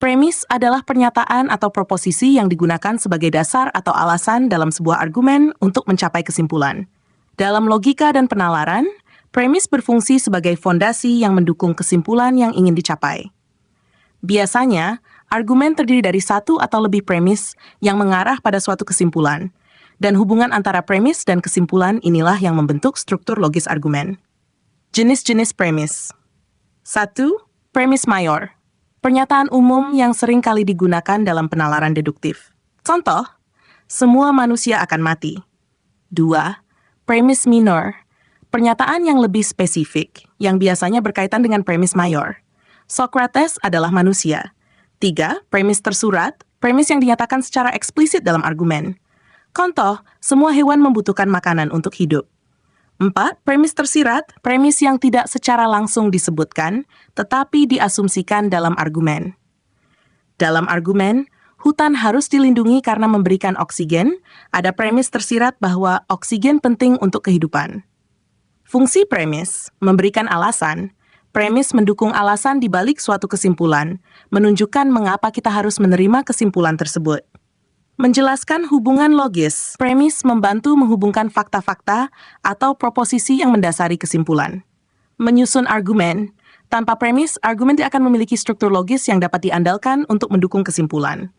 Premis adalah pernyataan atau proposisi yang digunakan sebagai dasar atau alasan dalam sebuah argumen untuk mencapai kesimpulan. Dalam logika dan penalaran, premis berfungsi sebagai fondasi yang mendukung kesimpulan yang ingin dicapai. Biasanya, argumen terdiri dari satu atau lebih premis yang mengarah pada suatu kesimpulan, dan hubungan antara premis dan kesimpulan inilah yang membentuk struktur logis argumen. Jenis-jenis premis. 1. Premis mayor. Pernyataan umum yang sering kali digunakan dalam penalaran deduktif. Contoh, semua manusia akan mati. 2. Premis minor. Pernyataan yang lebih spesifik, yang biasanya berkaitan dengan premis mayor. Socrates adalah manusia. 3. Premis tersurat, premis yang dinyatakan secara eksplisit dalam argumen. Contoh, semua hewan membutuhkan makanan untuk hidup. 4. Premis tersirat, premis yang tidak secara langsung disebutkan, tetapi diasumsikan dalam argumen. Dalam argumen, hutan harus dilindungi karena memberikan oksigen, ada premis tersirat bahwa oksigen penting untuk kehidupan. Fungsi premis, memberikan alasan, premis mendukung alasan di balik suatu kesimpulan, menunjukkan mengapa kita harus menerima kesimpulan tersebut. Menjelaskan hubungan logis, premis membantu menghubungkan fakta-fakta atau proposisi yang mendasari kesimpulan. Menyusun argumen, tanpa premis, argumen tidak akan memiliki struktur logis yang dapat diandalkan untuk mendukung kesimpulan.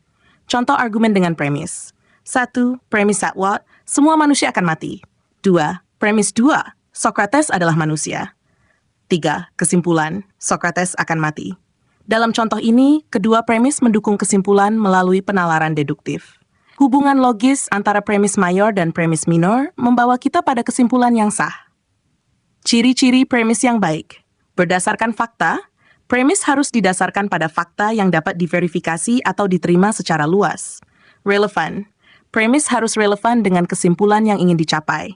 Contoh argumen dengan premis. 1. Premis Satwat, semua manusia akan mati. 2. Premis 2, Socrates adalah manusia. 3. Kesimpulan, Socrates akan mati. Dalam contoh ini, kedua premis mendukung kesimpulan melalui penalaran deduktif. Hubungan logis antara premis mayor dan premis minor membawa kita pada kesimpulan yang sah. Ciri-ciri premis yang baik. Berdasarkan fakta, premis harus didasarkan pada fakta yang dapat diverifikasi atau diterima secara luas. Relevan. Premis harus relevan dengan kesimpulan yang ingin dicapai.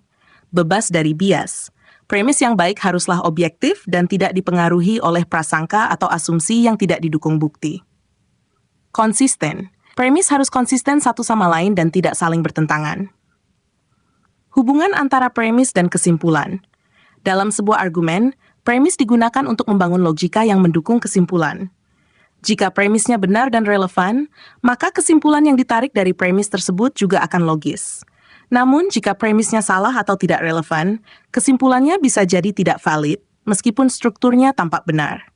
Bebas dari bias. Premis yang baik haruslah objektif dan tidak dipengaruhi oleh prasangka atau asumsi yang tidak didukung bukti. Konsisten. Premis harus konsisten satu sama lain dan tidak saling bertentangan. Hubungan antara premis dan kesimpulan. Dalam sebuah argumen, premis digunakan untuk membangun logika yang mendukung kesimpulan. Jika premisnya benar dan relevan, maka kesimpulan yang ditarik dari premis tersebut juga akan logis. Namun, jika premisnya salah atau tidak relevan, kesimpulannya bisa jadi tidak valid, meskipun strukturnya tampak benar.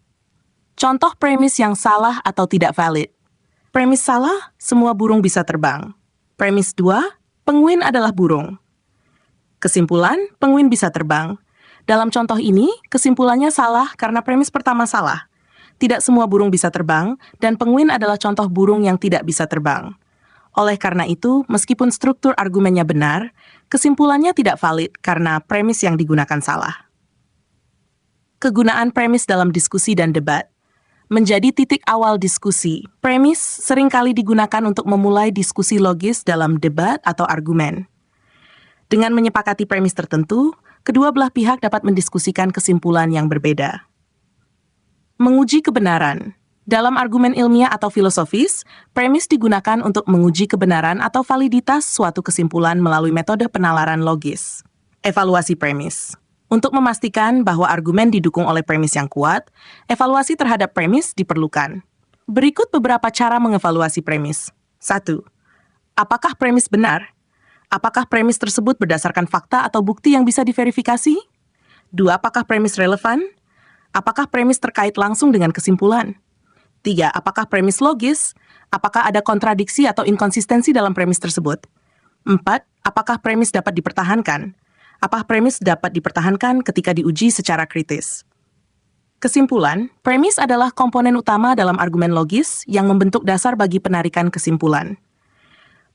Contoh premis yang salah atau tidak valid. Premis salah, semua burung bisa terbang. Premis 2, penguin adalah burung. Kesimpulan, penguin bisa terbang. Dalam contoh ini, kesimpulannya salah karena premis pertama salah. Tidak semua burung bisa terbang, dan penguin adalah contoh burung yang tidak bisa terbang. Oleh karena itu, meskipun struktur argumennya benar, kesimpulannya tidak valid karena premis yang digunakan salah. Kegunaan premis dalam diskusi dan debat. Menjadi titik awal diskusi, premis seringkali digunakan untuk memulai diskusi logis dalam debat atau argumen. Dengan menyepakati premis tertentu, kedua belah pihak dapat mendiskusikan kesimpulan yang berbeda. Menguji kebenaran. Dalam argumen ilmiah atau filosofis, premis digunakan untuk menguji kebenaran atau validitas suatu kesimpulan melalui metode penalaran logis. Evaluasi premis. Untuk memastikan bahwa argumen didukung oleh premis yang kuat, evaluasi terhadap premis diperlukan. Berikut beberapa cara mengevaluasi premis. 1. Apakah premis benar? Apakah premis tersebut berdasarkan fakta atau bukti yang bisa diverifikasi? 2. Apakah premis relevan? Apakah premis terkait langsung dengan kesimpulan? 3. Apakah premis logis? Apakah ada kontradiksi atau inkonsistensi dalam premis tersebut? 4. Apakah premis dapat dipertahankan? Apakah premis dapat dipertahankan ketika diuji secara kritis? Kesimpulan, premis adalah komponen utama dalam argumen logis yang membentuk dasar bagi penarikan kesimpulan.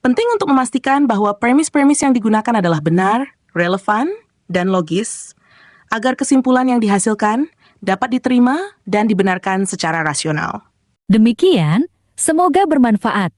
Penting untuk memastikan bahwa premis-premis yang digunakan adalah benar, relevan, dan logis, agar kesimpulan yang dihasilkan dapat diterima dan dibenarkan secara rasional. Demikian, semoga bermanfaat.